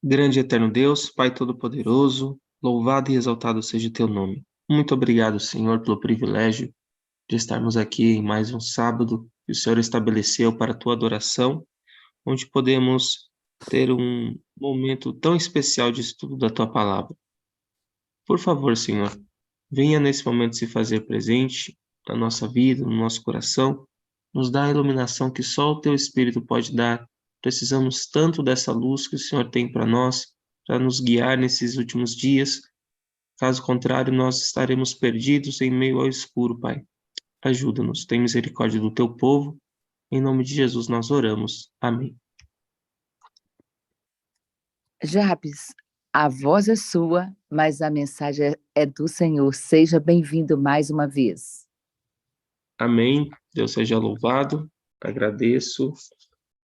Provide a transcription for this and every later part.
Grande e eterno Deus, Pai Todo-Poderoso, louvado e exaltado seja o teu nome. Muito obrigado, Senhor, pelo privilégio de estarmos aqui em mais um sábado que o Senhor estabeleceu para a tua adoração, onde podemos ter um momento tão especial de estudo da tua palavra. Por favor, Senhor, venha nesse momento se fazer presente na nossa vida, no nosso coração, nos dá a iluminação que só o teu Espírito pode dar. Precisamos tanto dessa luz que o Senhor tem para nos guiar nesses últimos dias. Caso contrário, nós estaremos perdidos em meio ao escuro, Pai. Ajuda-nos, tem misericórdia do teu povo. Em nome de Jesus nós oramos. Amém. Jabes, a voz é sua, mas a mensagem é do Senhor. Seja bem-vindo mais uma vez. Amém. Deus seja louvado. Agradeço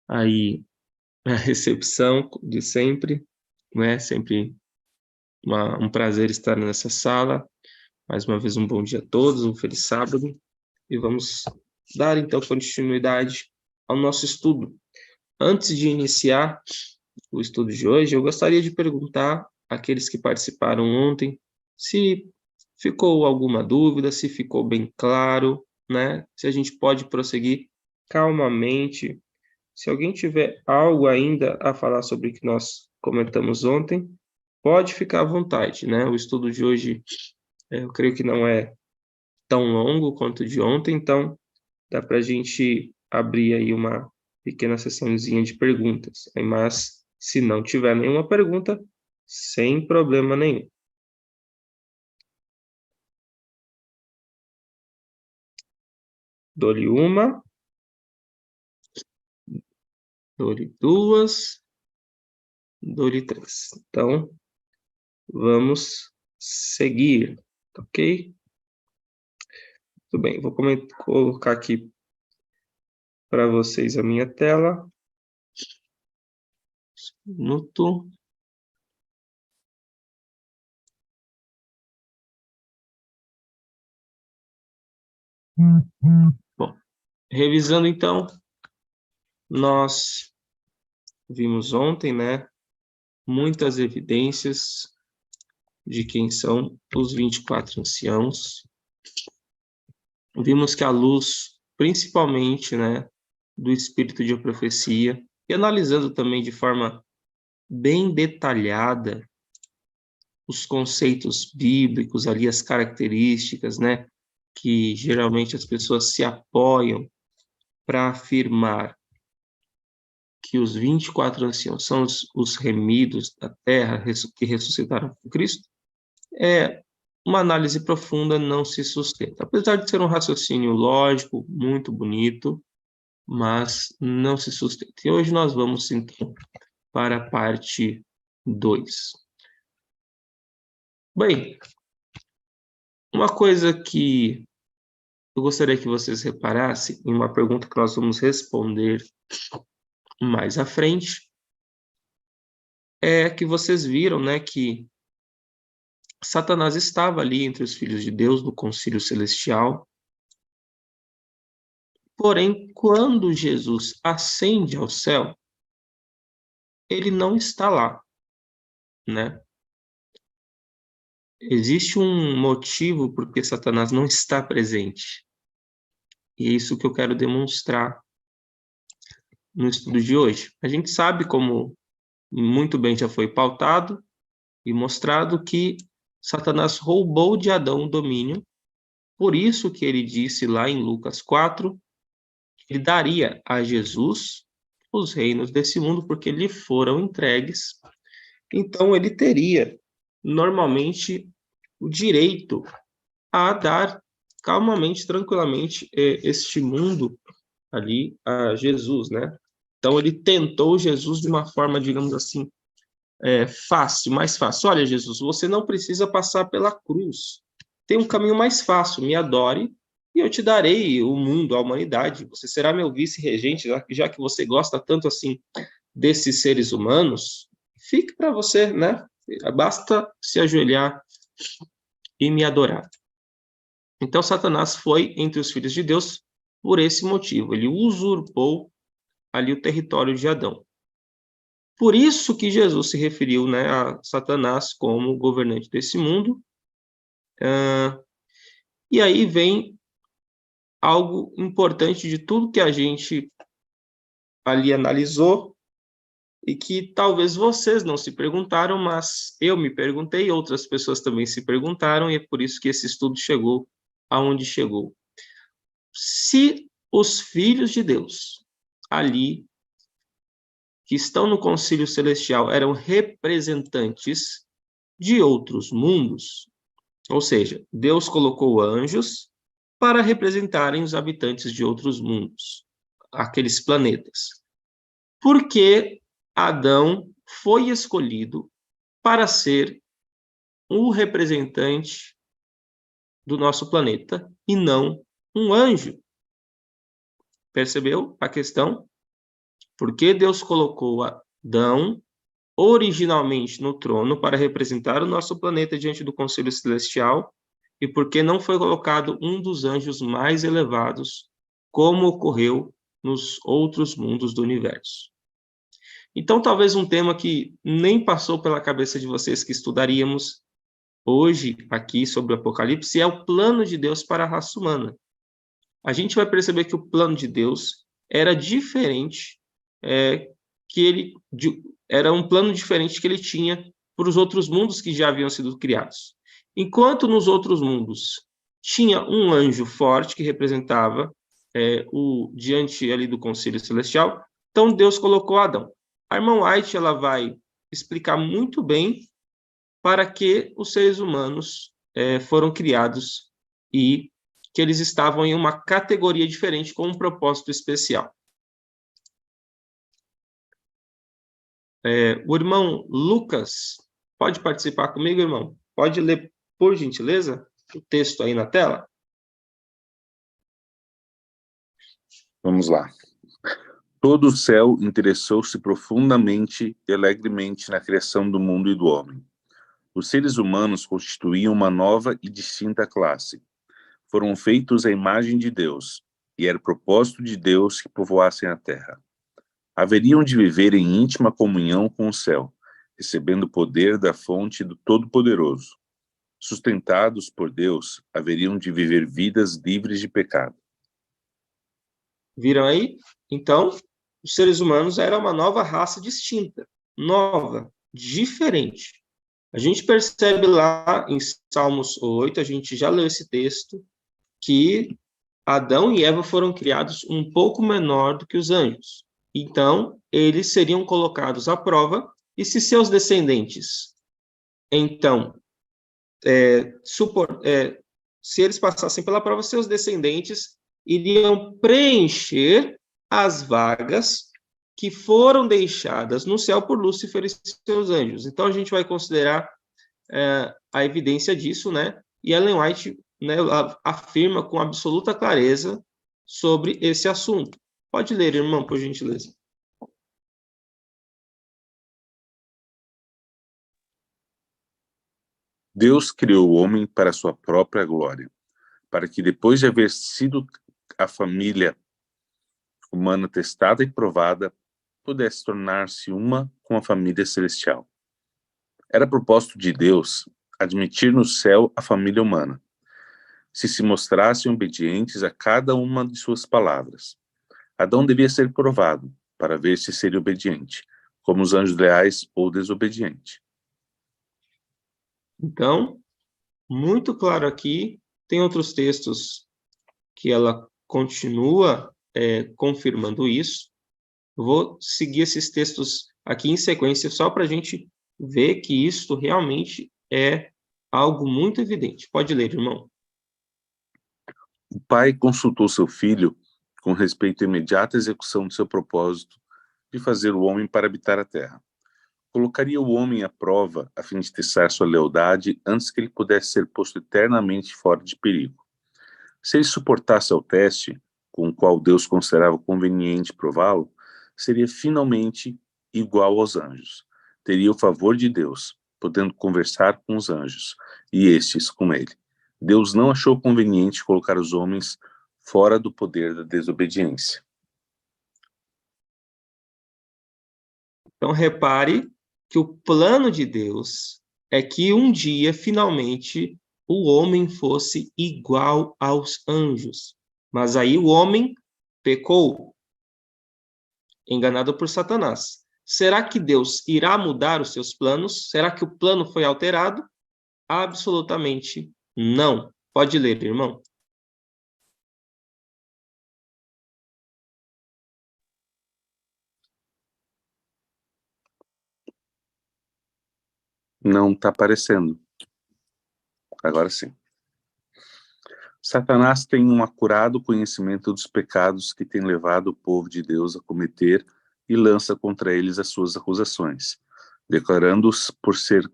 aí a recepção de sempre, né? Sempre um prazer estar nessa sala. Mais uma vez, um bom dia a todos, um feliz sábado. E vamos dar, então, continuidade ao nosso estudo. Antes de iniciar o estudo de hoje, eu gostaria de perguntar àqueles que participaram ontem se ficou alguma dúvida, se ficou bem claro, né? Se a gente pode prosseguir calmamente. Se alguém tiver algo ainda a falar sobre o que nós comentamos ontem, pode ficar à vontade, né? O estudo de hoje, eu creio que não é tão longo quanto o de ontem, então dá para a gente abrir aí uma pequena sessãozinha de perguntas. Mas, se não tiver nenhuma pergunta, sem problema nenhum. Dou-lhe uma, dou-lhe duas, dou-lhe três. Então, vamos seguir, ok? Tudo bem, vou colocar aqui para vocês a minha tela. Um minuto. Bom, revisando então, nós vimos ontem, né, muitas evidências de quem são os 24 anciãos. Vimos que a luz, principalmente, né, do espírito de profecia, e analisando também de forma bem detalhada os conceitos bíblicos ali, as características, né, que geralmente as pessoas se apoiam para afirmar que os 24 anciãos são os remidos da terra que ressuscitaram com Cristo, uma análise profunda não se sustenta. Apesar de ser um raciocínio lógico, muito bonito, mas não se sustenta. E hoje nós vamos, então, para a parte 2. Bem, uma coisa que eu gostaria que vocês reparassem em uma pergunta que nós vamos responder mais à frente, é que vocês viram, né, que Satanás estava ali entre os filhos de Deus no concílio celestial. Porém, quando Jesus ascende ao céu, ele não está lá, né? Existe um motivo por que Satanás não está presente. E é isso que eu quero demonstrar no estudo de hoje. A gente sabe, como muito bem já foi pautado e mostrado, que Satanás roubou de Adão o domínio. Por isso que ele disse lá em Lucas 4, que ele daria a Jesus os reinos desse mundo, porque lhe foram entregues. Então ele teria, normalmente, o direito a dar calmamente, tranquilamente, este mundo ali a Jesus, né? Então ele tentou Jesus de uma forma, digamos assim, fácil, mais fácil. Olha, Jesus, você não precisa passar pela cruz. Tem um caminho mais fácil, me adore e eu te darei o mundo, a humanidade. Você será meu vice-regente, já que você gosta tanto assim desses seres humanos, fique para você, né? Basta se ajoelhar e me adorar. Então, Satanás foi entre os filhos de Deus por esse motivo. Ele usurpou ali o território de Adão. Por isso que Jesus se referiu, né, a Satanás como governante desse mundo. E aí vem algo importante de tudo que a gente ali analisou, e que talvez vocês não se perguntaram, mas eu me perguntei, outras pessoas também se perguntaram, e é por isso que esse estudo chegou aonde chegou. Se os filhos de Deus ali, que estão no concílio celestial, eram representantes de outros mundos, ou seja, Deus colocou anjos para representarem os habitantes de outros mundos, aqueles planetas. Por que Adão foi escolhido para ser o representante do nosso planeta e não um anjo? Percebeu a questão? Por que Deus colocou Adão originalmente no trono para representar o nosso planeta diante do Conselho Celestial, e por que não foi colocado um dos anjos mais elevados, como ocorreu nos outros mundos do universo? Então, talvez um tema que nem passou pela cabeça de vocês que estudaríamos hoje aqui sobre o Apocalipse é o plano de Deus para a raça humana. A gente vai perceber que o plano de Deus era diferente, era um plano diferente que ele tinha para os outros mundos que já haviam sido criados. Enquanto nos outros mundos tinha um anjo forte que representava o diante ali do Conselho Celestial, então Deus colocou Adão. A irmã White ela vai explicar muito bem para que os seres humanos foram criados e que eles estavam em uma categoria diferente com um propósito especial. O irmão Lucas, pode participar comigo, irmão? Pode ler, por gentileza, o texto aí na tela? Vamos lá. Todo o céu interessou-se profundamente e alegremente na criação do mundo e do homem. Os seres humanos constituíam uma nova e distinta classe. Foram feitos à imagem de Deus, e era o propósito de Deus que povoassem a terra. Haveriam de viver em íntima comunhão com o céu, recebendo o poder da fonte do Todo-Poderoso. Sustentados por Deus, haveriam de viver vidas livres de pecado. Viram aí? Então, os seres humanos eram uma nova raça distinta, nova, diferente. A gente percebe lá em Salmos 8, a gente já leu esse texto, que Adão e Eva foram criados um pouco menor do que os anjos. Então, eles seriam colocados à prova, e se seus descendentes, então, se eles passassem pela prova, seus descendentes iriam preencher as vagas que foram deixadas no céu por Lúcifer e seus anjos. Então, a gente vai considerar a evidência disso, né? E Ellen White, né, afirma com absoluta clareza sobre esse assunto. Pode ler, irmão, por gentileza. Deus criou o homem para a sua própria glória, para que depois de haver sido a família humana testada e provada, pudesse tornar-se uma com a família celestial. Era propósito de Deus admitir no céu a família humana, se mostrassem obedientes a cada uma de suas palavras. Adão devia ser provado, para ver se seria obediente, como os anjos leais ou desobediente. Então, muito claro aqui, tem outros textos que ela continua confirmando isso. Eu vou seguir esses textos aqui em sequência, só para a gente ver que isso realmente é algo muito evidente. Pode ler, irmão. O pai consultou seu filho com respeito à imediata execução de seu propósito de fazer o homem para habitar a terra. Colocaria o homem à prova a fim de testar sua lealdade antes que ele pudesse ser posto eternamente fora de perigo. Se ele suportasse ao teste, com o qual Deus considerava conveniente prová-lo, seria finalmente igual aos anjos. Teria o favor de Deus, podendo conversar com os anjos, e estes com ele. Deus não achou conveniente colocar os homens fora do poder da desobediência. Então, repare que o plano de Deus é que um dia, finalmente, o homem fosse igual aos anjos. Mas aí o homem pecou, enganado por Satanás. Será que Deus irá mudar os seus planos? Será que o plano foi alterado? Absolutamente não. Pode ler, irmão. Não está aparecendo. Agora sim. Satanás tem um acurado conhecimento dos pecados que tem levado o povo de Deus a cometer e lança contra eles as suas acusações, declarando-os por seus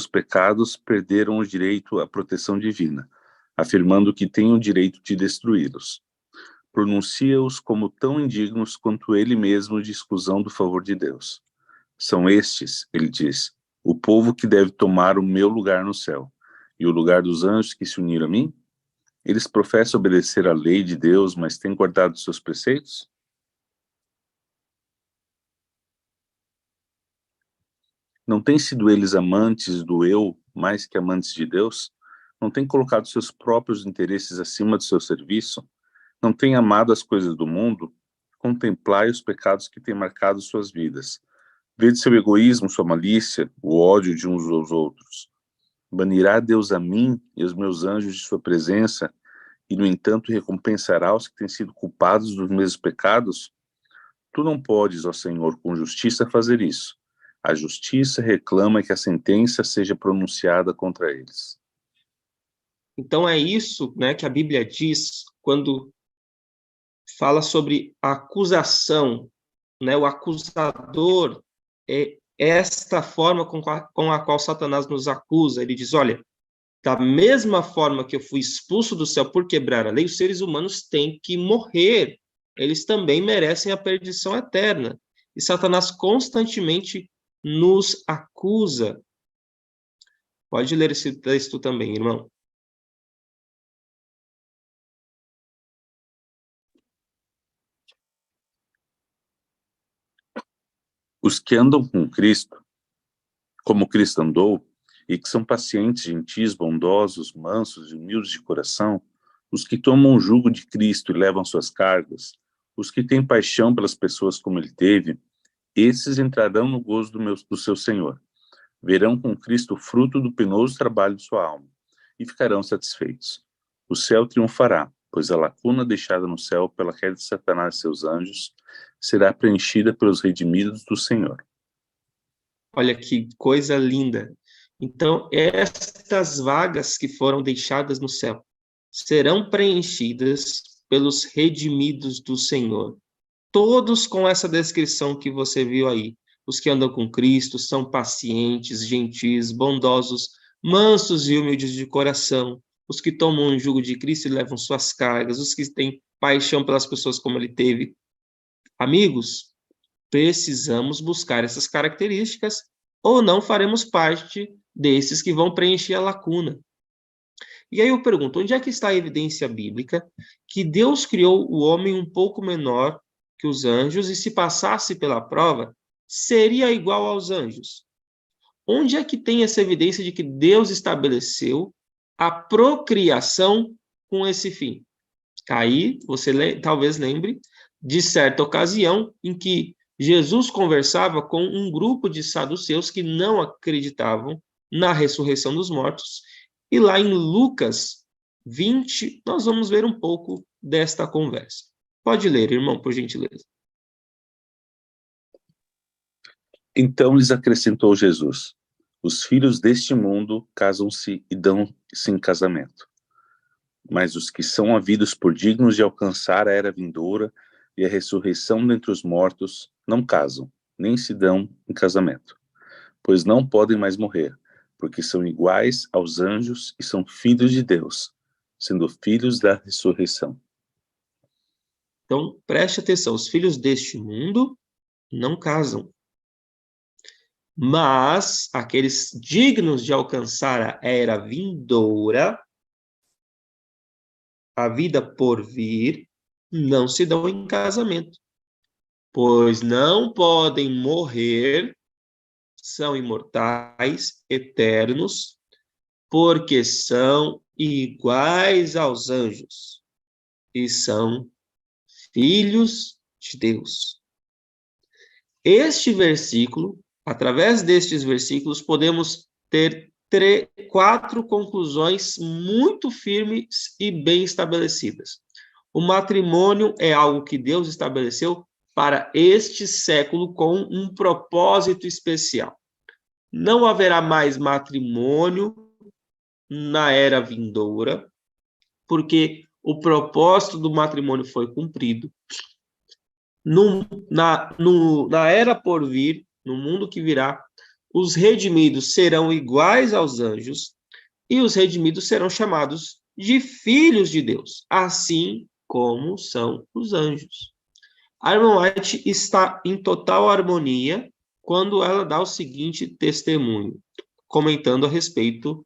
pecados perderam o direito à proteção divina, afirmando que têm o direito de destruí-los. Pronuncia-os como tão indignos quanto ele mesmo de exclusão do favor de Deus. São estes, ele diz, o povo que deve tomar o meu lugar no céu, e o lugar dos anjos que se uniram a mim? Eles professam obedecer à lei de Deus, mas têm guardado seus preceitos? Não têm sido eles amantes do eu mais que amantes de Deus? Não têm colocado seus próprios interesses acima do seu serviço? Não têm amado as coisas do mundo? Contemplai os pecados que têm marcado suas vidas. Vede seu egoísmo, sua malícia, o ódio de uns aos outros. Banirá Deus a mim e os meus anjos de sua presença, e, no entanto, recompensará os que têm sido culpados dos mesmos pecados? Tu não podes, ó Senhor, com justiça fazer isso. A justiça reclama que a sentença seja pronunciada contra eles. Então é isso, né, que a Bíblia diz quando fala sobre a acusação, né, o acusador é esta forma com a qual Satanás nos acusa. Ele diz, olha, da mesma forma que eu fui expulso do céu por quebrar a lei, os seres humanos têm que morrer. Eles também merecem a perdição eterna. E Satanás constantemente nos acusa. Pode ler esse texto também, irmão. Os que andam com Cristo, como Cristo andou, e que são pacientes, gentis, bondosos, mansos e humildes de coração, os que tomam o jugo de Cristo e levam suas cargas, os que têm paixão pelas pessoas como ele teve, esses entrarão no gozo do seu Senhor. Verão com Cristo o fruto do penoso trabalho de sua alma e ficarão satisfeitos. O céu triunfará, pois a lacuna deixada no céu pela queda de Satanás e seus anjos será preenchida pelos redimidos do Senhor. Olha que coisa linda. Então, estas vagas que foram deixadas no céu serão preenchidas pelos redimidos do Senhor. Todos com essa descrição que você viu aí. Os que andam com Cristo são pacientes, gentis, bondosos, mansos e humildes de coração. Os que tomam o jugo de Cristo e levam suas cargas. Os que têm paixão pelas pessoas como ele teve. Amigos, precisamos buscar essas características ou não faremos parte desses que vão preencher a lacuna. E aí eu pergunto, onde é que está a evidência bíblica que Deus criou o homem um pouco menor que os anjos e se passasse pela prova, seria igual aos anjos? Onde é que tem essa evidência de que Deus estabeleceu a procriação com esse fim? Aí você talvez lembre de certa ocasião em que Jesus conversava com um grupo de saduceus que não acreditavam na ressurreição dos mortos. E lá em Lucas 20, nós vamos ver um pouco desta conversa. Pode ler, irmão, por gentileza. Então lhes acrescentou Jesus: os filhos deste mundo casam-se e dão-se em casamento. Mas os que são havidos por dignos de alcançar a era vindoura e a ressurreição dentre os mortos não casam, nem se dão em casamento, pois não podem mais morrer, porque são iguais aos anjos e são filhos de Deus, sendo filhos da ressurreição. Então, preste atenção, os filhos deste mundo não casam. Mas aqueles dignos de alcançar a era vindoura, a vida por vir, não se dão em casamento. pois não podem morrer, são imortais, eternos, porque são iguais aos anjos e são filhos de Deus. Este versículo, através destes versículos, podemos ter 4 conclusões muito firmes e bem estabelecidas. O matrimônio é algo que Deus estabeleceu para este século com um propósito especial. Não haverá mais matrimônio na era vindoura, porque o propósito do matrimônio foi cumprido. Na era por vir, no mundo que virá, os redimidos serão iguais aos anjos e os redimidos serão chamados de filhos de Deus, assim como são os anjos. A irmã White está em total harmonia quando ela dá o seguinte testemunho, comentando a respeito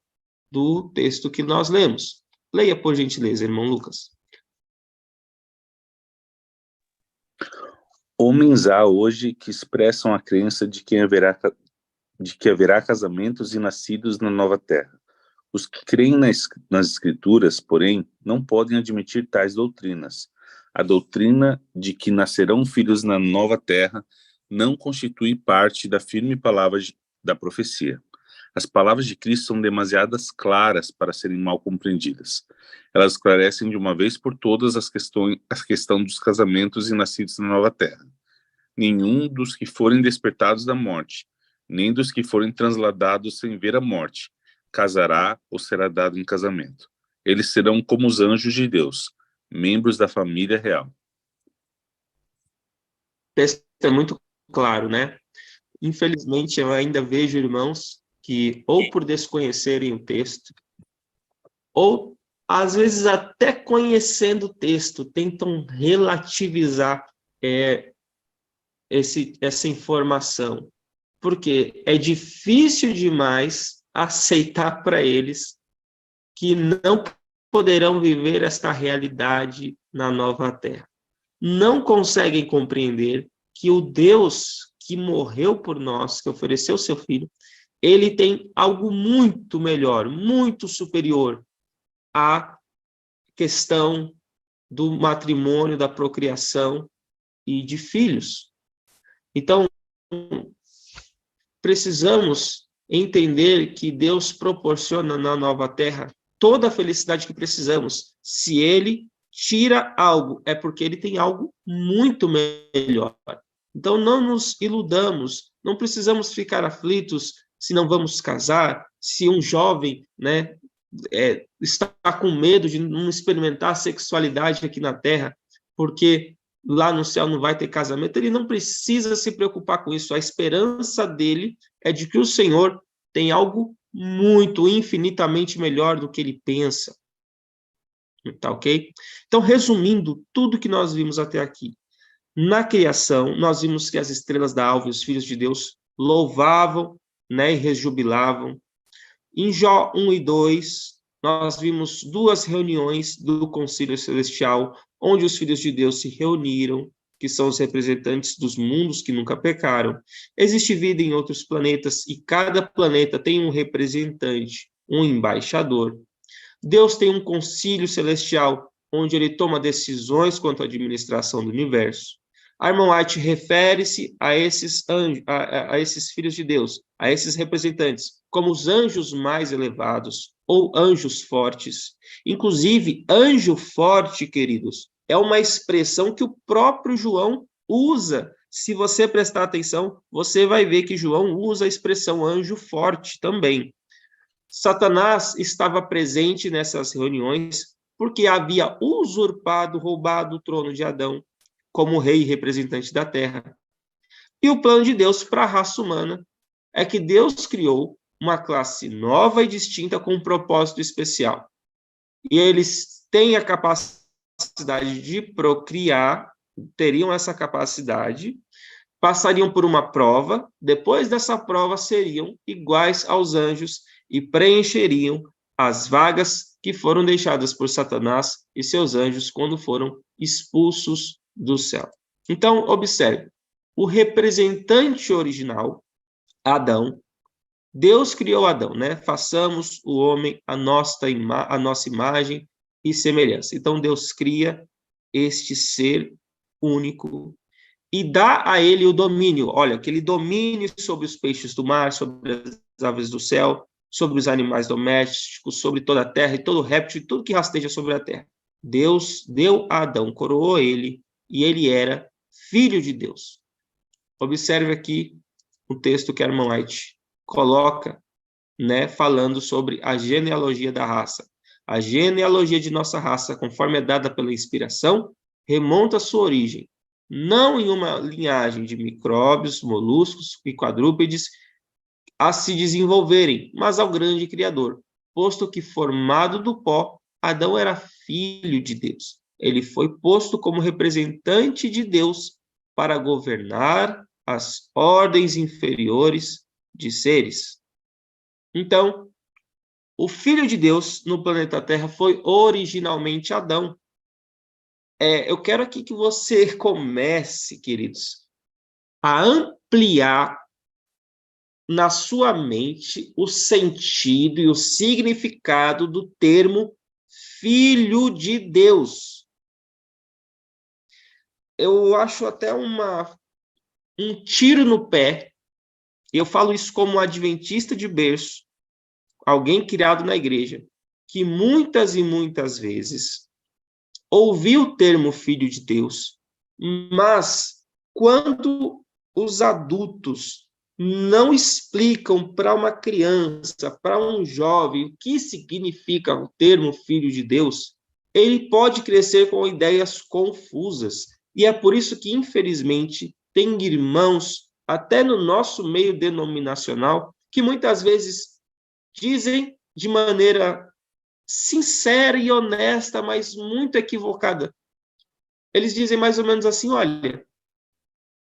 do texto que nós lemos. Leia, por gentileza, irmão Lucas. Homens há hoje que expressam a crença de que haverá casamentos e nascidos na nova terra. Os que creem nas escrituras, porém, não podem admitir tais doutrinas. A doutrina de que nascerão filhos na nova terra não constitui parte da firme palavra da profecia. As palavras de Cristo são demasiadas claras para serem mal compreendidas. Elas esclarecem de uma vez por todas a questão dos casamentos e nascidos na nova terra. Nenhum dos que forem despertados da morte, nem dos que forem transladados sem ver a morte, casará ou será dado em casamento. Eles serão como os anjos de Deus, membros da família real. O texto é muito claro, né? Infelizmente, eu ainda vejo irmãos que, ou por desconhecerem o texto, ou, às vezes, até conhecendo o texto, tentam relativizar essa informação. Porque é difícil demais aceitar para eles que não poderão viver esta realidade na nova terra. Não conseguem compreender que o Deus que morreu por nós, que ofereceu seu filho, ele tem algo muito melhor, muito superior à questão do matrimônio, da procriação e de filhos. Então, precisamos entender que Deus proporciona na nova terra toda a felicidade que precisamos. Se ele tira algo, é porque ele tem algo muito melhor. Então, não nos iludamos, não precisamos ficar aflitos se não vamos casar, se um jovem, né, está com medo de não experimentar a sexualidade aqui na terra, porque lá no céu não vai ter casamento, ele não precisa se preocupar com isso. A esperança dele é de que o Senhor tem algo muito, infinitamente melhor do que ele pensa. Tá ok? Então, resumindo tudo que nós vimos até aqui. Na criação, nós vimos que as estrelas da alva e os filhos de Deus louvavam, né, e rejubilavam. Em Jó 1 e 2, nós vimos 2 reuniões do Concílio Celestial, onde os filhos de Deus se reuniram, que são os representantes dos mundos que nunca pecaram. Existe vida em outros planetas, e cada planeta tem um representante, um embaixador. Deus tem um concílio celestial, onde ele toma decisões quanto à administração do universo. A irmã White refere-se a esses anjos, a esses filhos de Deus, a esses representantes, como os anjos mais elevados, ou anjos fortes. Inclusive, anjo forte, queridos, é uma expressão que o próprio João usa. Se você prestar atenção, você vai ver que João usa a expressão anjo forte também. Satanás estava presente nessas reuniões porque havia usurpado, roubado o trono de Adão como rei e representante da terra. E o plano de Deus para a raça humana é que Deus criou uma classe nova e distinta com um propósito especial. E eles têm a capacidade de procriar, teriam essa capacidade, passariam por uma prova, depois dessa prova seriam iguais aos anjos e preencheriam as vagas que foram deixadas por Satanás e seus anjos quando foram expulsos do céu. Então, observe, o representante original, Adão. Deus criou Adão, né? Façamos o homem a nossa imagem e semelhança. Então, Deus cria este ser único e dá a ele o domínio. Olha, aquele domínio sobre os peixes do mar, sobre as aves do céu, sobre os animais domésticos, sobre toda a terra e todo réptil e tudo que rasteja sobre a terra. Deus deu a Adão, coroou ele, e ele era filho de Deus. Observe aqui o texto que a irmã White coloca, né, falando sobre a genealogia da raça. A genealogia de nossa raça, conforme é dada pela inspiração, remonta a sua origem, não em uma linhagem de micróbios, moluscos e quadrúpedes a se desenvolverem, mas ao grande Criador, posto que, formado do pó, Adão era filho de Deus. Ele foi posto como representante de Deus para governar as ordens inferiores de seres. Então, o Filho de Deus no planeta Terra foi originalmente Adão. Eu quero aqui que você comece, queridos, a ampliar na sua mente o sentido e o significado do termo Filho de Deus. Eu acho até um tiro no pé, e eu falo isso como adventista de berço, alguém criado na igreja, que muitas e muitas vezes ouviu o termo Filho de Deus, mas quando os adultos não explicam para uma criança, para um jovem, o que significa o termo Filho de Deus, ele pode crescer com ideias confusas. E é por isso que, infelizmente, tem irmãos, até no nosso meio denominacional, que muitas vezes dizem de maneira sincera e honesta, mas muito equivocada. Eles dizem mais ou menos assim, olha,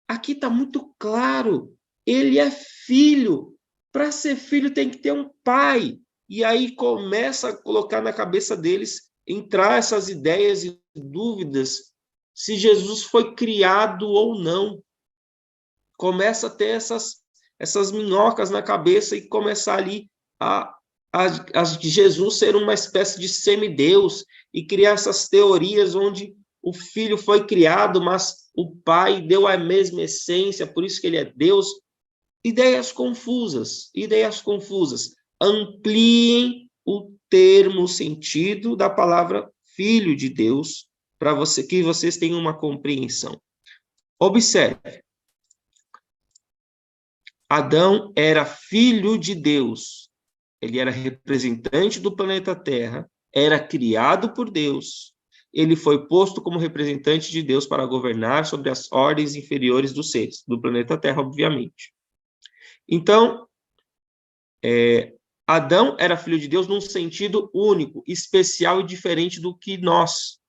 aqui está muito claro, ele é filho. Para ser filho tem que ter um pai. E aí começa a colocar na cabeça deles, entrar essas ideias e dúvidas se Jesus foi criado ou não. Começa a ter essas minhocas na cabeça e começar ali a Jesus ser uma espécie de semideus e criar essas teorias onde o filho foi criado, mas o pai deu a mesma essência, por isso que ele é Deus. Ideias confusas. Ampliem o termo, o sentido da palavra filho de Deus, para que vocês tenham uma compreensão. Observe. Adão era filho de Deus. Ele era representante do planeta Terra, era criado por Deus. Ele foi posto como representante de Deus para governar sobre as ordens inferiores dos seres, do planeta Terra, obviamente. Então, Adão era filho de Deus num sentido único, especial e diferente do que nós.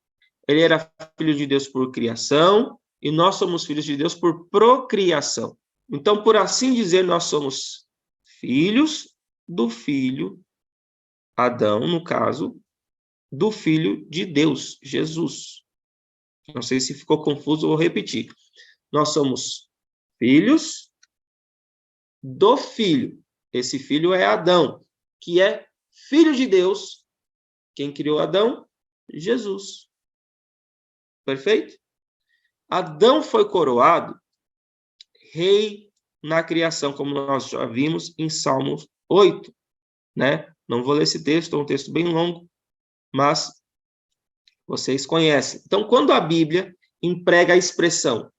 Ele era filho de Deus por criação e nós somos filhos de Deus por procriação. Então, por assim dizer, nós somos filhos do filho, Adão, no caso, do filho de Deus, Jesus. Não sei se ficou confuso, vou repetir. Nós somos filhos do filho. Esse filho é Adão, que é filho de Deus. Quem criou Adão? Jesus. Perfeito? Adão foi coroado rei na criação, como nós já vimos em Salmos 8, né? Não vou ler esse texto, é um texto bem longo, mas vocês conhecem. Então, quando a Bíblia emprega a expressão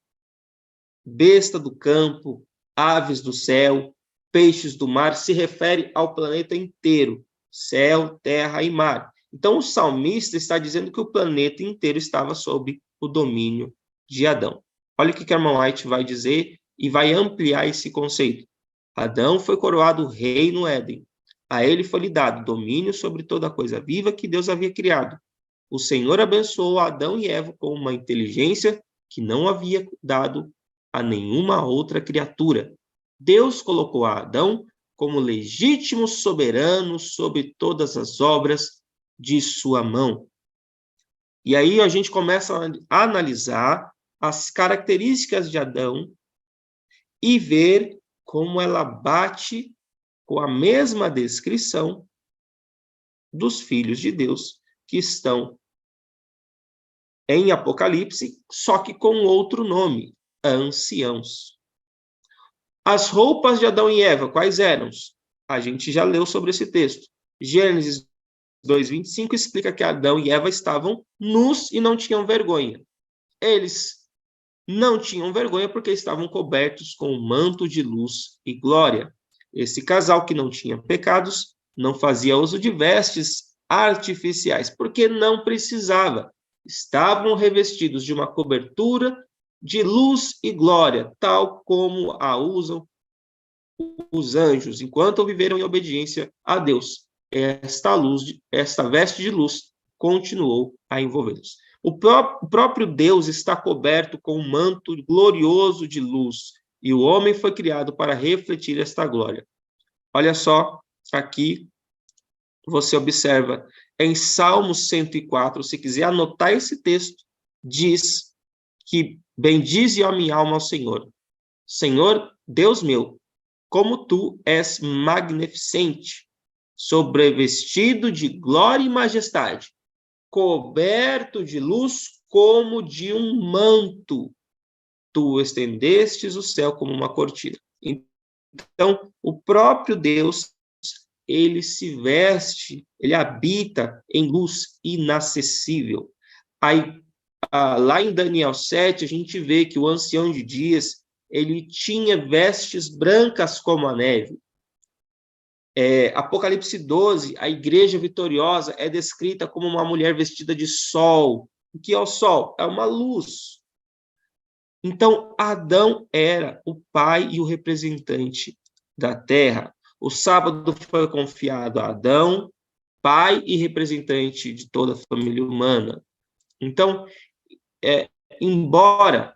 besta do campo, aves do céu, peixes do mar, se refere ao planeta inteiro, céu, terra e mar. Então, o salmista está dizendo que o planeta inteiro estava sob o domínio de Adão. Olha o que a irmã White vai dizer e vai ampliar esse conceito. Adão foi coroado rei no Éden. A ele foi-lhe dado domínio sobre toda coisa viva que Deus havia criado. O Senhor abençoou Adão e Eva com uma inteligência que não havia dado a nenhuma outra criatura. Deus colocou a Adão como legítimo soberano sobre todas as obras de sua mão. E aí a gente começa a analisar as características de Adão e ver como ela bate com a mesma descrição dos filhos de Deus que estão em Apocalipse, só que com outro nome, anciãos. As roupas de Adão e Eva, quais eram? A gente já leu sobre esse texto. Gênesis 2:25 explica que Adão e Eva estavam nus e não tinham vergonha. Eles não tinham vergonha porque estavam cobertos com um manto de luz e glória. Esse casal que não tinha pecados não fazia uso de vestes artificiais, porque não precisava. Estavam revestidos de uma cobertura de luz e glória, tal como a usam os anjos, enquanto viveram em obediência a Deus. Esta veste de luz continuou a envolvê-los. O próprio Deus está coberto com um manto glorioso de luz, e o homem foi criado para refletir esta glória. Olha só, aqui você observa, em Salmos 104, se quiser anotar esse texto, diz que bendize a minha alma ao Senhor. Senhor, Deus meu, como tu és magnificente, sobrevestido de glória e majestade, coberto de luz como de um manto. Tu estendestes o céu como uma cortina. Então, o próprio Deus, ele se veste, ele habita em luz inacessível. Aí, lá em Daniel 7, a gente vê que o ancião de dias, ele tinha vestes brancas como a neve. Apocalipse 12, a igreja vitoriosa é descrita como uma mulher vestida de sol. O que é o sol? É uma luz. Então, Adão era o pai e o representante da terra. O sábado foi confiado a Adão, pai e representante de toda a família humana. Então, embora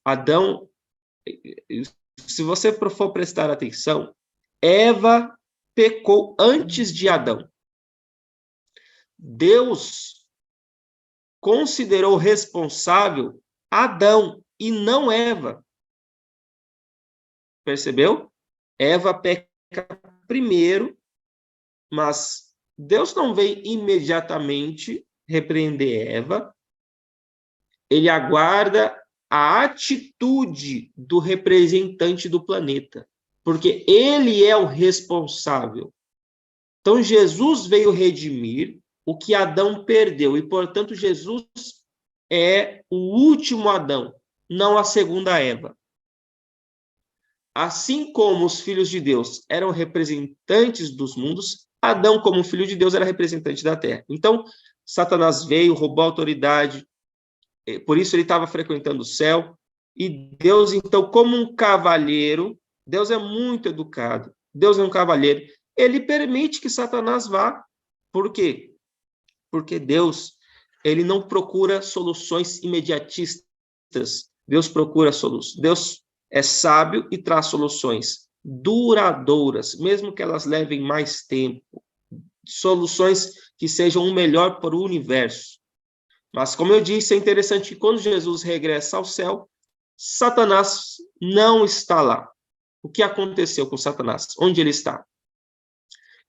Adão, se você for prestar atenção, Eva pecou antes de Adão. Deus considerou responsável Adão e não Eva. Percebeu? Eva peca primeiro, mas Deus não veio imediatamente repreender Eva. Ele aguarda a atitude do representante do planeta, porque ele é o responsável. Então, Jesus veio redimir o que Adão perdeu, e, portanto, Jesus é o último Adão, não a segunda Eva. Assim como os filhos de Deus eram representantes dos mundos, Adão, como filho de Deus, era representante da terra. Então, Satanás veio, roubou a autoridade, por isso ele estava frequentando o céu, e Deus, então, como um cavalheiro, Deus é muito educado, Deus é um cavalheiro, ele permite que Satanás vá. Por quê? Porque Deus, ele não procura soluções imediatistas, Deus procura soluções. Deus é sábio e traz soluções duradouras, mesmo que elas levem mais tempo, soluções que sejam o melhor para o universo. Mas, como eu disse, é interessante que quando Jesus regressa ao céu, Satanás não está lá. O que aconteceu com Satanás? Onde ele está?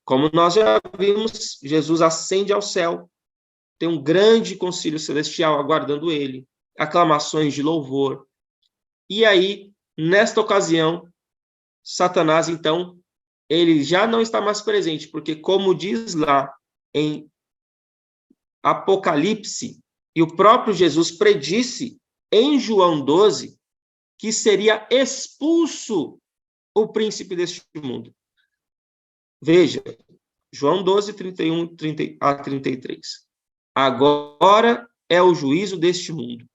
Como nós já vimos, Jesus ascende ao céu, tem um grande concílio celestial aguardando ele, aclamações de louvor. E aí, nesta ocasião, Satanás, então, ele já não está mais presente, porque, como diz lá em Apocalipse, e o próprio Jesus predisse em João 12, que seria expulso o príncipe deste mundo. Veja, João 12, 31 a 33. Agora é o juízo deste mundo.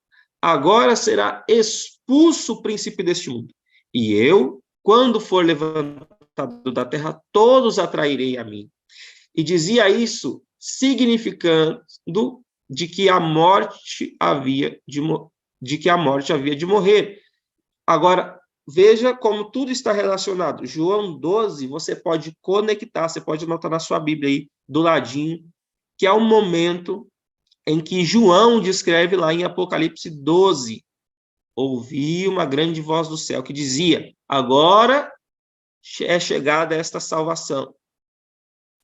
Agora será expulso o príncipe deste mundo. E eu, quando for levantado da terra, todos atrairei a mim. E dizia isso significando de que a morte havia de morrer. Agora, veja como tudo está relacionado. João 12, você pode conectar, você pode anotar na sua Bíblia aí, do ladinho, que é o momento em que João descreve lá em Apocalipse 12. Ouvi uma grande voz do céu que dizia, Agora é chegada esta salvação.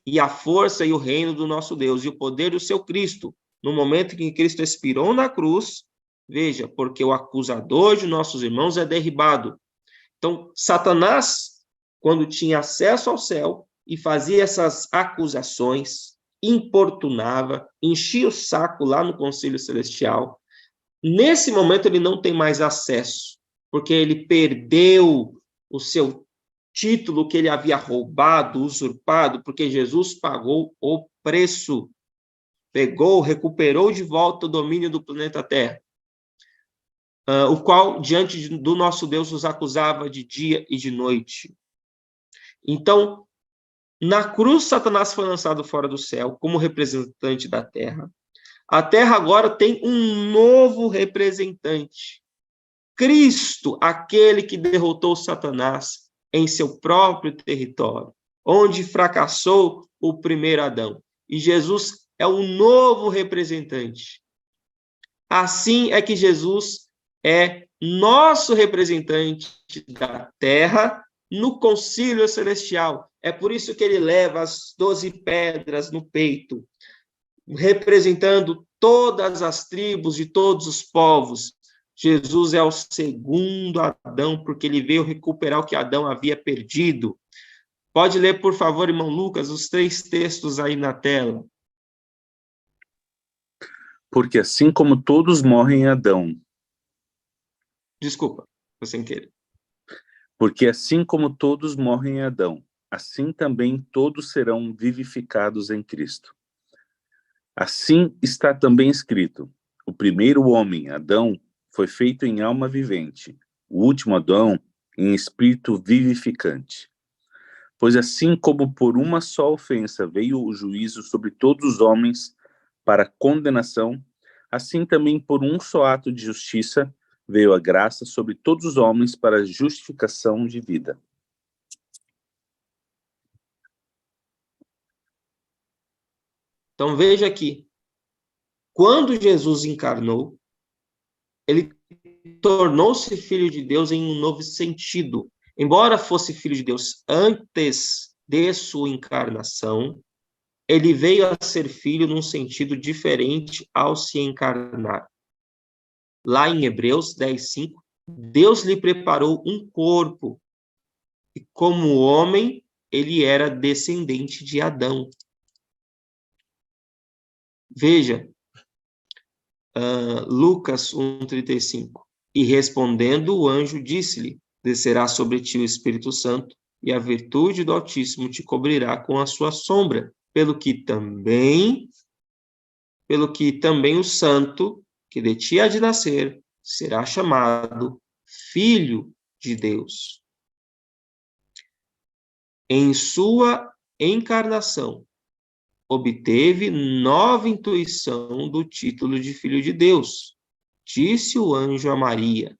E a força e o reino do nosso Deus, e o poder do seu Cristo, no momento em que Cristo expirou na cruz, veja, porque o acusador de nossos irmãos é derribado. Então, Satanás, quando tinha acesso ao céu e fazia essas acusações, importunava, enchia o saco lá no Conselho Celestial, nesse momento ele não tem mais acesso, porque ele perdeu o seu título que ele havia roubado, usurpado, porque Jesus pagou o preço, recuperou de volta o domínio do planeta Terra, o qual, diante do nosso Deus, os acusava de dia e de noite. Então, na cruz, Satanás foi lançado fora do céu como representante da Terra. A Terra agora tem um novo representante. Cristo, aquele que derrotou Satanás em seu próprio território, onde fracassou o primeiro Adão. E Jesus é o novo representante. Assim é que Jesus é nosso representante da Terra no concílio celestial. É por isso que ele leva as 12 pedras no peito, representando todas as tribos de todos os povos. Jesus é o segundo Adão, porque ele veio recuperar o que Adão havia perdido. Pode ler, por favor, irmão Lucas, os 3 textos aí na tela. Porque assim como todos morrem em Adão. Desculpa, foi sem querer. Porque assim como todos morrem em Adão, assim também todos serão vivificados em Cristo. Assim está também escrito: o primeiro homem, Adão, foi feito em alma vivente, o último Adão em espírito vivificante. Pois assim como por uma só ofensa veio o juízo sobre todos os homens para condenação, assim também por um só ato de justiça veio a graça sobre todos os homens para justificação de vida. Então veja aqui, quando Jesus encarnou, ele tornou-se filho de Deus em um novo sentido. Embora fosse filho de Deus antes de sua encarnação, ele veio a ser filho num sentido diferente ao se encarnar. Lá em Hebreus 10:5, Deus lhe preparou um corpo, e como homem, ele era descendente de Adão. Veja, Lucas 1:35. E respondendo o anjo, disse-lhe: descerá sobre ti o Espírito Santo, e a virtude do Altíssimo te cobrirá com a sua sombra, pelo que também o santo que de ti há de nascer será chamado Filho de Deus. Em sua encarnação, obteve nova intuição do título de Filho de Deus. Disse o anjo a Maria: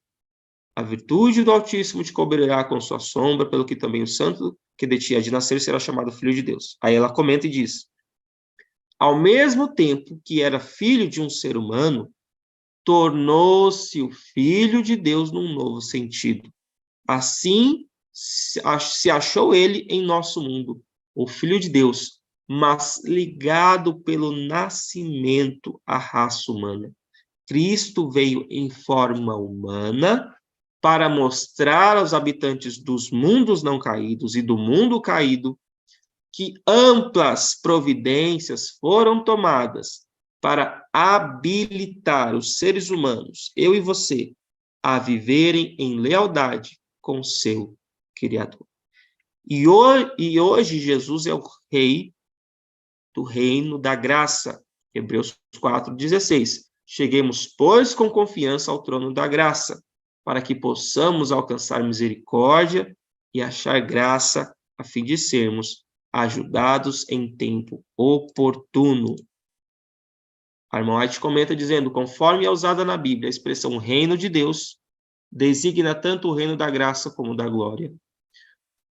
a virtude do Altíssimo te cobrirá com sua sombra, pelo que também o santo que de ti há de nascer será chamado Filho de Deus. Aí ela comenta e diz: ao mesmo tempo que era filho de um ser humano, tornou-se o Filho de Deus num novo sentido. Assim se achou ele em nosso mundo, o Filho de Deus, mas ligado pelo nascimento à raça humana. Cristo veio em forma humana para mostrar aos habitantes dos mundos não caídos e do mundo caído que amplas providências foram tomadas para habilitar os seres humanos, eu e você, a viverem em lealdade com o seu Criador. E hoje Jesus é o Rei do reino da graça. Hebreus 4:16. Cheguemos, pois, com confiança ao trono da graça, para que possamos alcançar misericórdia e achar graça, a fim de sermos ajudados em tempo oportuno. A irmã White comenta dizendo: conforme é usada na Bíblia a expressão reino de Deus, designa tanto o reino da graça como da glória.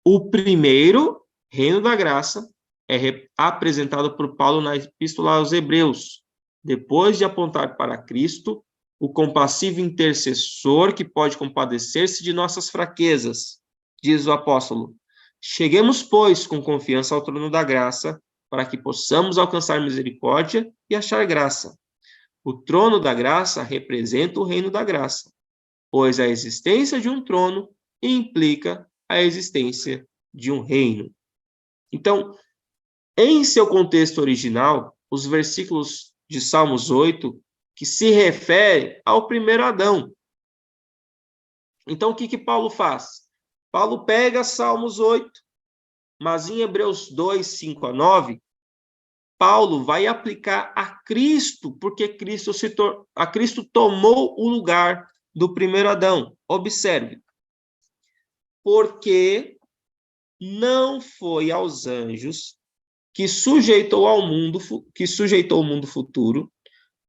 O primeiro, reino da graça, é apresentado por Paulo na Epístola aos Hebreus, depois de apontar para Cristo, o compassivo intercessor que pode compadecer-se de nossas fraquezas, Diz o apóstolo: cheguemos, pois, com confiança ao trono da graça, para que possamos alcançar misericórdia e achar graça. O trono da graça representa o reino da graça, pois a existência de um trono implica a existência de um reino. Então, em seu contexto original, os versículos de Salmos 8, que se refere ao primeiro Adão. Então, o que Paulo faz? Paulo pega Salmos 8, mas em Hebreus 2, 5 a 9, Paulo vai aplicar a Cristo, porque Cristo tomou o lugar do primeiro Adão. Observe. Porque não foi aos anjos que sujeitou o mundo futuro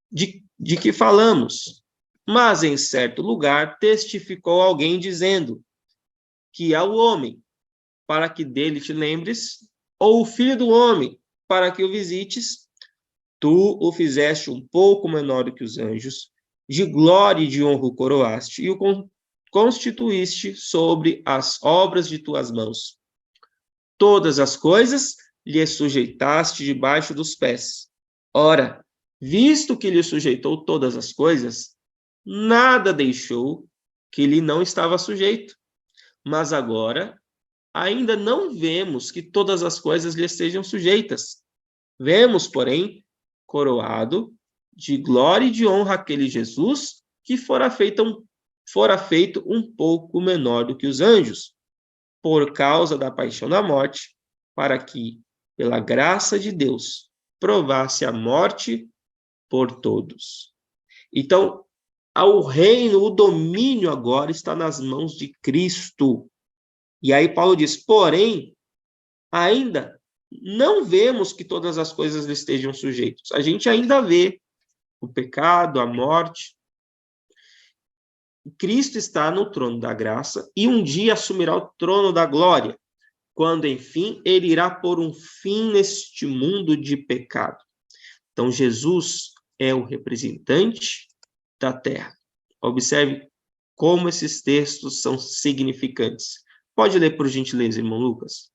de que falamos, mas em certo lugar testificou alguém dizendo que ao homem, para que dele te lembres, ou o filho do homem, para que o visites, tu o fizeste um pouco menor do que os anjos, de glória e de honra o coroaste, e o constituíste sobre as obras de tuas mãos. Todas as coisas lhe sujeitaste debaixo dos pés. Ora, visto que lhe sujeitou todas as coisas, nada deixou que lhe não estava sujeito. Mas agora, ainda não vemos que todas as coisas lhe estejam sujeitas. Vemos, porém, coroado de glória e de honra aquele Jesus que fora feito um pouco menor do que os anjos, por causa da paixão da morte, para que, pela graça de Deus, provasse a morte por todos. Então, o reino, o domínio agora está nas mãos de Cristo. E aí Paulo diz, porém, ainda não vemos que todas as coisas lhe estejam sujeitas. A gente ainda vê o pecado, a morte. Cristo está no trono da graça e um dia assumirá o trono da glória, quando, enfim, ele irá pôr um fim neste mundo de pecado. Então, Jesus é o representante da terra. Observe como esses textos são significantes. Pode ler, por gentileza, irmão Lucas?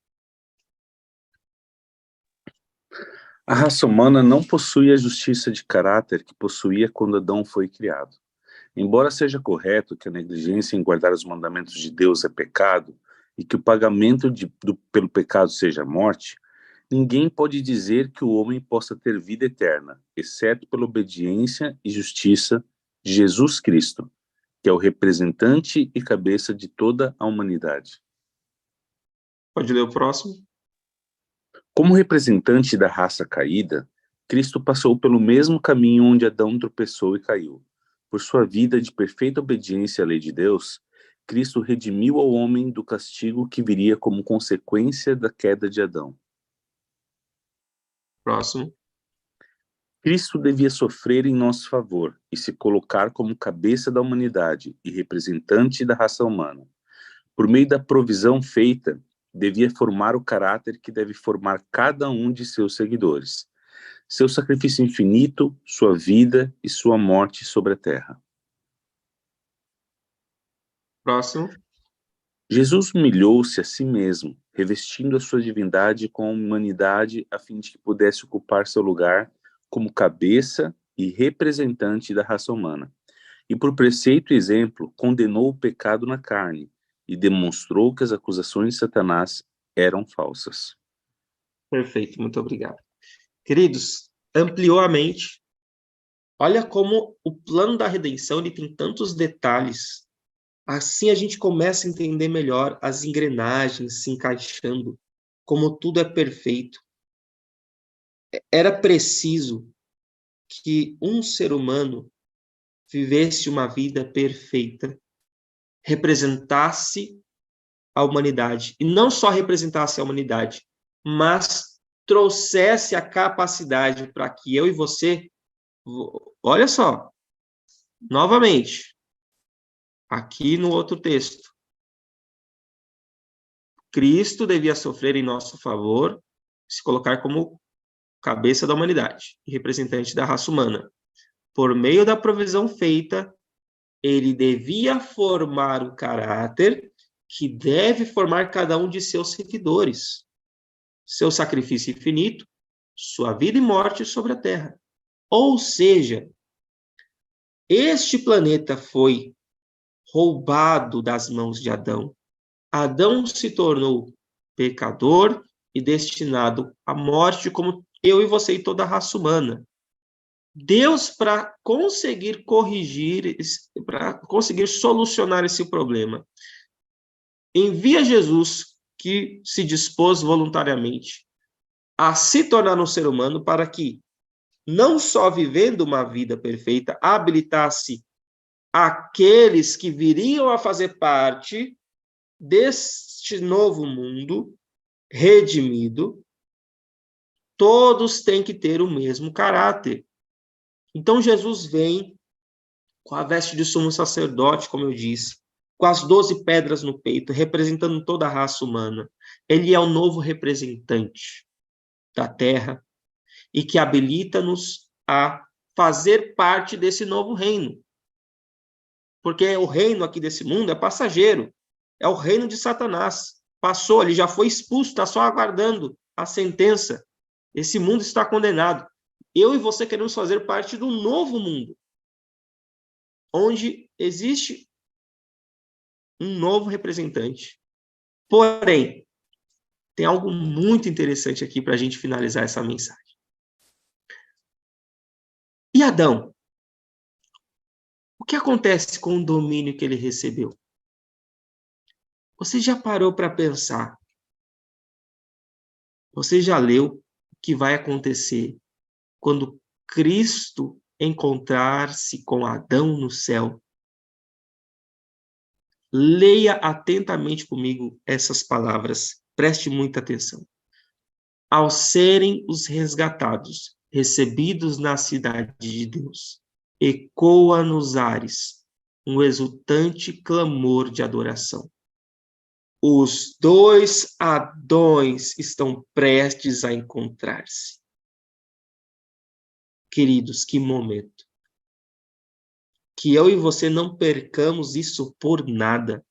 A raça humana não possui a justiça de caráter que possuía quando Adão foi criado. Embora seja correto que a negligência em guardar os mandamentos de Deus é pecado e que o pagamento pelo pecado seja a morte, ninguém pode dizer que o homem possa ter vida eterna, exceto pela obediência e justiça de Jesus Cristo, que é o representante e cabeça de toda a humanidade. Pode ler o próximo? Como representante da raça caída, Cristo passou pelo mesmo caminho onde Adão tropeçou e caiu. Por sua vida de perfeita obediência à lei de Deus, Cristo redimiu ao homem do castigo que viria como consequência da queda de Adão. Próximo. Cristo devia sofrer em nosso favor e se colocar como cabeça da humanidade e representante da raça humana. Por meio da provisão feita, devia formar o caráter que deve formar cada um de seus seguidores. Seu sacrifício infinito, sua vida e sua morte sobre a terra. Próximo. Jesus humilhou-se a si mesmo, revestindo a sua divindade com a humanidade a fim de que pudesse ocupar seu lugar como cabeça e representante da raça humana. E por preceito e exemplo, condenou o pecado na carne e demonstrou que as acusações de Satanás eram falsas. Perfeito, muito obrigado. Queridos, ampliou a mente. Olha como o plano da redenção ele tem tantos detalhes. Assim a gente começa a entender melhor as engrenagens se encaixando, como tudo é perfeito. Era preciso que um ser humano vivesse uma vida perfeita, representasse a humanidade, e não só representasse a humanidade, mas trouxesse a capacidade para que eu e você, olha só, novamente, aqui no outro texto, Cristo devia sofrer em nosso favor, se colocar como cabeça da humanidade e representante da raça humana. Por meio da provisão feita, ele devia formar o caráter que deve formar cada um de seus seguidores. Seu sacrifício infinito, sua vida e morte sobre a terra. Ou seja, este planeta foi roubado das mãos de Adão. Adão se tornou pecador e destinado à morte, como eu e você e toda a raça humana. Deus, para conseguir corrigir, para conseguir solucionar esse problema, envia Jesus, que se dispôs voluntariamente a se tornar um ser humano para que, não só vivendo uma vida perfeita, habilitasse aqueles que viriam a fazer parte deste novo mundo redimido, todos têm que ter o mesmo caráter. Então, Jesus vem com a veste de sumo sacerdote, como eu disse, com as 12 pedras no peito, representando toda a raça humana. Ele é o novo representante da terra e que habilita-nos a fazer parte desse novo reino. Porque o reino aqui desse mundo é passageiro, é o reino de Satanás. Passou, ele já foi expulso, está só aguardando a sentença. Esse mundo está condenado. Eu e você queremos fazer parte do novo mundo, onde existe um novo representante. Porém, tem algo muito interessante aqui para a gente finalizar essa mensagem. E Adão? O que acontece com o domínio que ele recebeu? Você já parou para pensar? Você já leu o que vai acontecer quando Cristo encontrar-se com Adão no céu? Leia atentamente comigo essas palavras. Preste muita atenção. Ao serem os resgatados, recebidos na cidade de Deus, ecoa nos ares um exultante clamor de adoração. Os dois Adões estão prestes a encontrar-se. Queridos, que momento. Que eu e você não percamos isso por nada.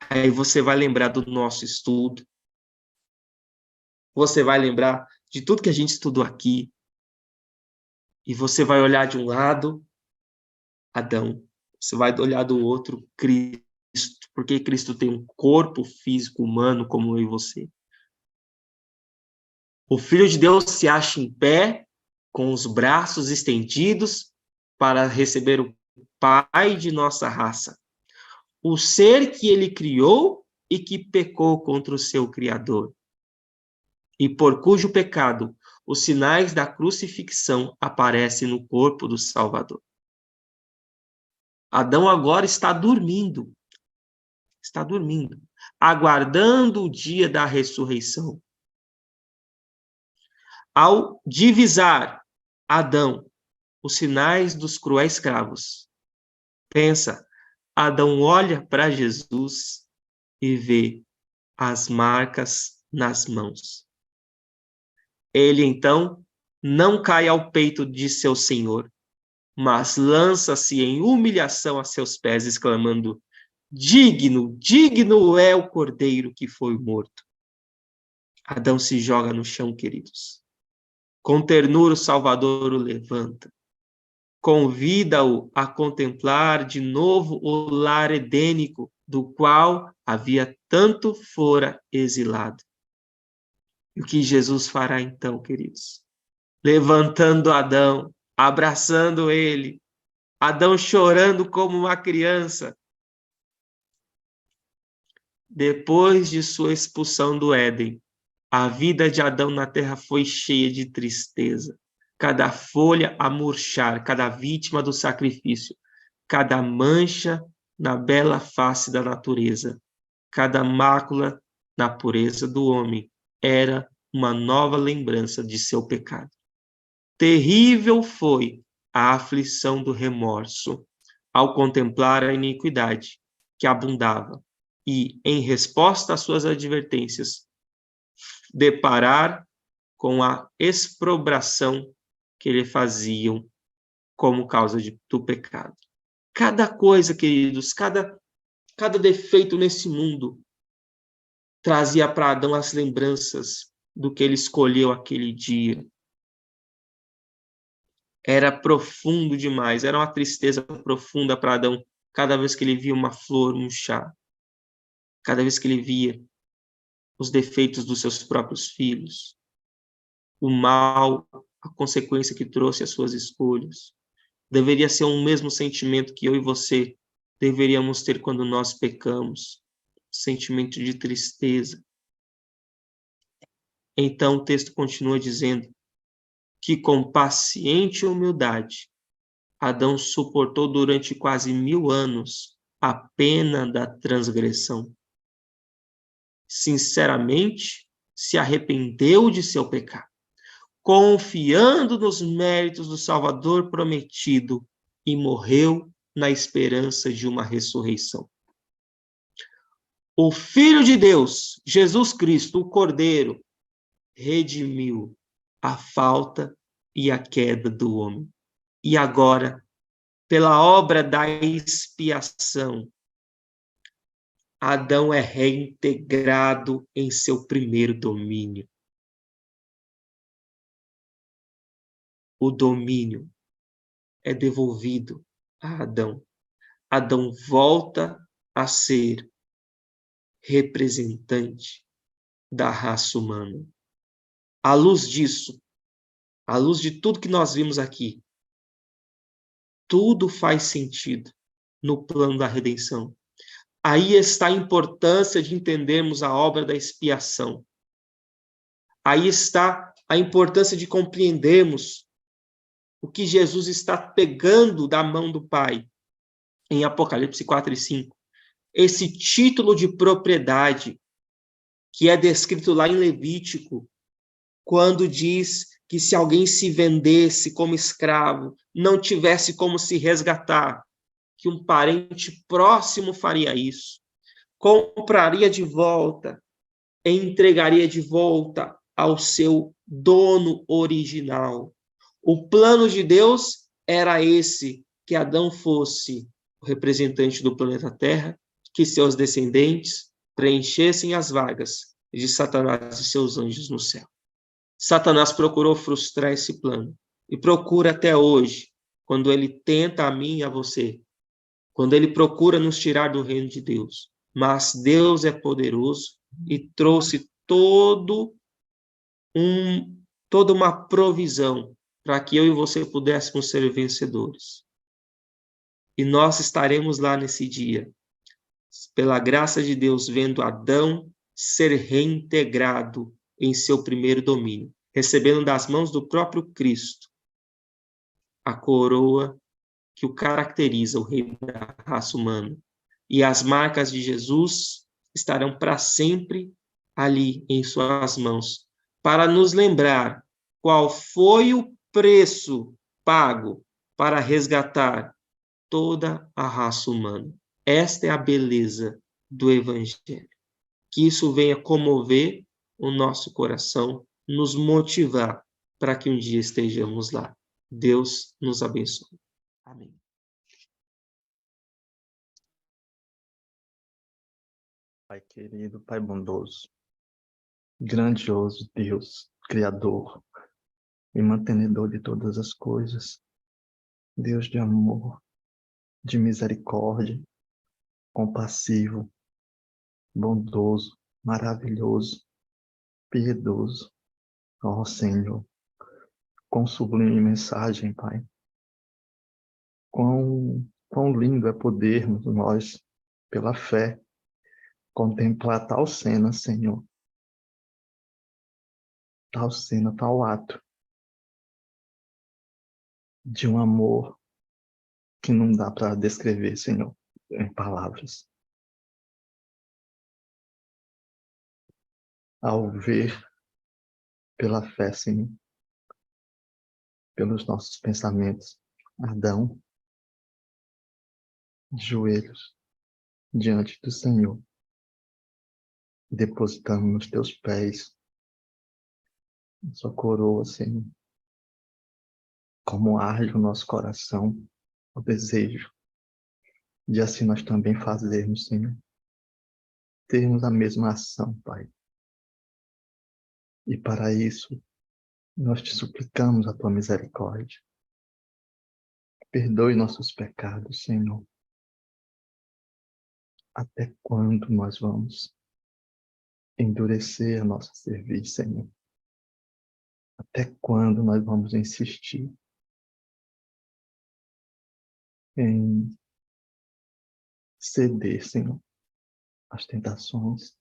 Aí você vai lembrar do nosso estudo. Você vai lembrar de tudo que a gente estudou aqui. E você vai olhar de um lado, Adão. Você vai olhar do outro, Cristo. Porque Cristo tem um corpo físico humano como eu e você. O Filho de Deus se acha em pé, com os braços estendidos, para receber o Pai de nossa raça. O ser que ele criou e que pecou contra o seu Criador. E por cujo pecado os sinais da crucifixão aparecem no corpo do Salvador. Adão agora está dormindo, aguardando o dia da ressurreição. Ao divisar Adão os sinais dos cruéis cravos, pensa, Adão olha para Jesus e vê as marcas nas mãos. Ele, então, não cai ao peito de seu Senhor, mas lança-se em humilhação a seus pés, exclamando, digno, digno é o cordeiro que foi morto. Adão se joga no chão, queridos. Com ternura o Salvador o levanta. Convida-o a contemplar de novo o lar edênico do qual havia tanto fora exilado. E o que Jesus fará então, queridos? Levantando Adão, abraçando ele, Adão chorando como uma criança. Depois de sua expulsão do Éden, a vida de Adão na terra foi cheia de tristeza. Cada folha a murchar, cada vítima do sacrifício, cada mancha na bela face da natureza, cada mácula na pureza do homem, era uma nova lembrança de seu pecado. Terrível foi a aflição do remorso ao contemplar a iniquidade que abundava e, em resposta às suas advertências, deparar com a exprobração que lhe faziam como causa do pecado. Cada coisa, queridos, cada cada defeito nesse mundo trazia para Adão as lembranças do que ele escolheu aquele dia. Era profundo demais, era uma tristeza profunda para Adão, cada vez que ele via uma flor, um chá, cada vez que ele via os defeitos dos seus próprios filhos, o mal, a consequência que trouxe às suas escolhas. Deveria ser um mesmo sentimento que eu e você deveríamos ter quando nós pecamos, sentimento de tristeza. Então o texto continua dizendo que com paciente humildade Adão suportou durante quase 1000 anos a pena da transgressão. Sinceramente, se arrependeu de seu pecado, confiando nos méritos do Salvador prometido, e morreu na esperança de uma ressurreição. O Filho de Deus, Jesus Cristo, o Cordeiro, redimiu a falta e a queda do homem. E agora, pela obra da expiação, Adão é reintegrado em seu primeiro domínio. O domínio é devolvido a Adão. Adão volta a ser representante da raça humana. À luz disso, à luz de tudo que nós vimos aqui, tudo faz sentido no plano da redenção. Aí está a importância de entendermos a obra da expiação. Aí está a importância de compreendermos o que Jesus está pegando da mão do Pai em Apocalipse 4 e 5. Esse título de propriedade que é descrito lá em Levítico, quando diz que se alguém se vendesse como escravo, não tivesse como se resgatar, que um parente próximo faria isso, compraria de volta e entregaria de volta ao seu dono original. O plano de Deus era esse, que Adão fosse o representante do planeta Terra, que seus descendentes preenchessem as vagas de Satanás e seus anjos no céu. Satanás procurou frustrar esse plano e procura até hoje, quando ele tenta a mim e a você, quando ele procura nos tirar do reino de Deus. Mas Deus é poderoso e trouxe toda uma provisão para que eu e você pudéssemos ser vencedores. E nós estaremos lá nesse dia, pela graça de Deus, vendo Adão ser reintegrado em seu primeiro domínio, recebendo das mãos do próprio Cristo a coroa que o caracteriza, o rei da raça humana. E as marcas de Jesus estarão para sempre ali em suas mãos, para nos lembrar qual foi o preço pago para resgatar toda a raça humana. Esta é a beleza do Evangelho. Que isso venha comover o nosso coração, nos motivar para que um dia estejamos lá. Deus nos abençoe. Amém. Pai querido, Pai bondoso, grandioso Deus, Criador e mantenedor de todas as coisas, Deus de amor, de misericórdia, compassivo, bondoso, maravilhoso, piedoso. Ó Senhor, quão sublime mensagem, Pai. Quão lindo é podermos nós, pela fé, contemplar tal cena, Senhor. Tal cena, tal ato de um amor que não dá para descrever, Senhor, em palavras. Ao ver pela fé, Senhor, pelos nossos pensamentos, Adão, de joelhos, diante do Senhor, depositando nos teus pés a sua coroa, Senhor. Como arde o nosso coração, o desejo de assim nós também fazermos, Senhor. Termos a mesma ação, Pai. E para isso, nós te suplicamos a tua misericórdia. Perdoe nossos pecados, Senhor. Até quando nós vamos endurecer a nossa cerviz, Senhor? Até quando nós vamos insistir em ceder, Senhor, às tentações?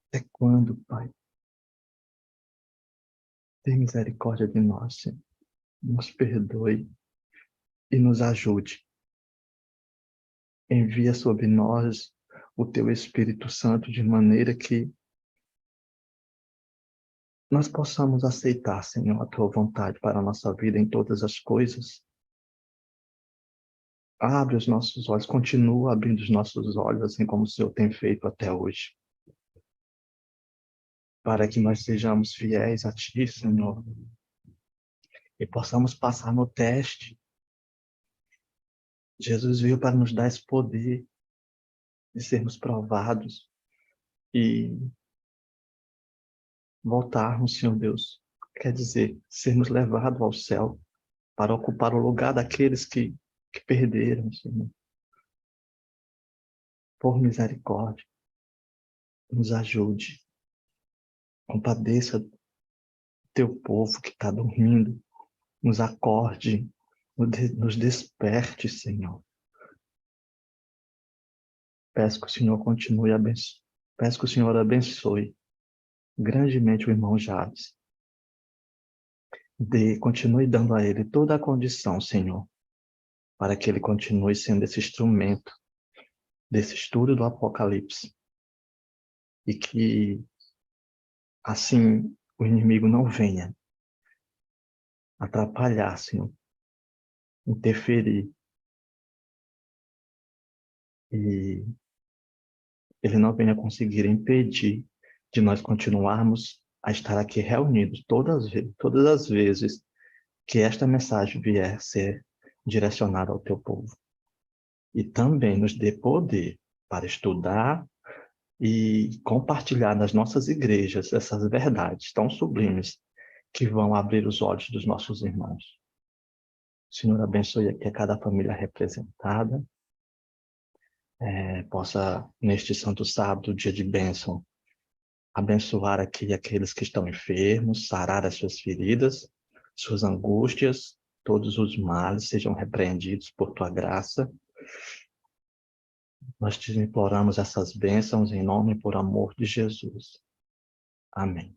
Até quando, Pai? Tenha misericórdia de nós, Senhor. Nos perdoe e nos ajude. Envia sobre nós o teu Espírito Santo de maneira que nós possamos aceitar, Senhor, a tua vontade para a nossa vida em todas as coisas. Abre os nossos olhos, continua abrindo os nossos olhos, assim como o Senhor tem feito até hoje. Para que nós sejamos fiéis a Ti, Senhor, e possamos passar no teste. Jesus veio para nos dar esse poder de sermos provados e voltarmos, Senhor Deus. Quer dizer, sermos levados ao céu para ocupar o lugar daqueles que perderam, Senhor. Por misericórdia, nos ajude. Compadeça do teu povo que está dormindo. Nos acorde, nos desperte, Senhor. Peço que o Senhor continue abençoando. Peço que o Senhor abençoe grandemente o irmão Jabes. Continue dando a ele toda a condição, Senhor, para que ele continue sendo esse instrumento desse estudo do Apocalipse. E que, assim, o inimigo não venha atrapalhar, Senhor, interferir. E ele não venha conseguir impedir de nós continuarmos a estar aqui reunidos todas as vezes que esta mensagem vier ser direcionada ao teu povo. E também nos dê poder para estudar e compartilhar nas nossas igrejas essas verdades tão sublimes que vão abrir os olhos dos nossos irmãos. O Senhor abençoe aqui a cada família representada. Possa, neste santo sábado, dia de bênção, abençoar aqui aqueles que estão enfermos, sarar as suas feridas, suas angústias, todos os males sejam repreendidos por tua graça. Nós te imploramos essas bênçãos em nome e por amor de Jesus. Amém.